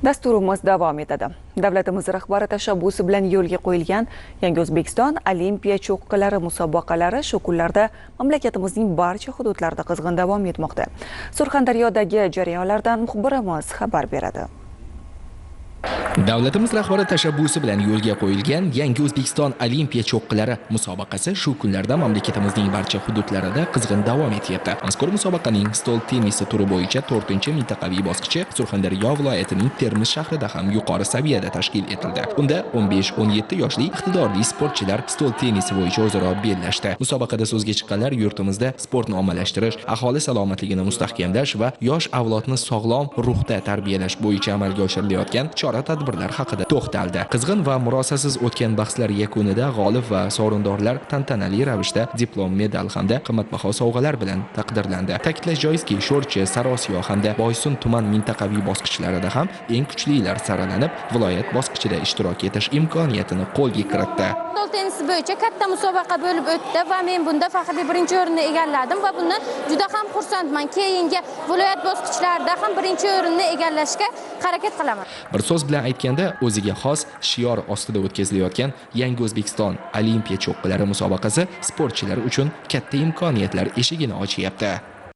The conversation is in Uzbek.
Dasturimiz davom etadi. Davlatimiz rahbari tashabbusi bilan yo'lga qo'yilgan Yangi O'zbekiston Olimpiya cho'qqilari musobaqalari shu kunlarda mamlakatimizning barcha hududlarida qizg'in davom etmoqda. Surxondaryodagi jarayonlardan muxbirimiz xabar beradi. Davlatimiz rahbari tashabbusi bilan yo'lga qo'yilgan Yangi O'zbekiston Olimpiya cho'qqilari musobaqasi shu kunlarda mamlakatimizning barcha hududlarida qizg'in davom etyapti. Mazkur musobaqaning stol tennisi turi bo'yicha 4-mintaqaviy bosqichi Surxondaryo viloyatining Termiz shahrida ham yuqori saviyada tashkil etildi. Unda 15-17 yoshli iqtidorli sportchilar stol tennisi bo'yicha o'zaro bellashdi. Musobaqada so'zga chiqqanlar yurtimizda sportni ommalashtirish, aholi salomatligini mustahkamlash va yosh avlodni sog'lom ruhda tarbiyalash bo'yicha amalga oshirilayotgan tadbirlar haqida to'xtaldi. Qizg'in va murosasiz o'tgan bahslar yakunida g'olib va sovrindorlar tantanali ravishda diplom, medal hamda qimmatbaho sovg'alar bilan taqdirlandi. Ta'kidlash joizki, Sho'rchi, Sarosiyo hamda Boysun tuman mintaqaviy bosqichlarida ham eng kuchlilar saralanib, viloyat bosqichida ishtirok etish imkoniyatini qo'lga kiritdi. Stol tennisi bo'yicha katta musobaqa bo'lib o'tdi va men bunda faxriy birinchi o'rinni egalladim va bundan juda ham xursandman. Keyingi viloyat bosqichlarida ham birinchi o'rinni egallashga harakat qilaman. Bir so'z bilan aytganda, o'ziga xos shior ostida o'tkazilayotgan Yangi O'zbekiston Olimpiya cho'qqilari musobaqasi sportchilar uchun katta imkoniyatlar eshigini ochyapti.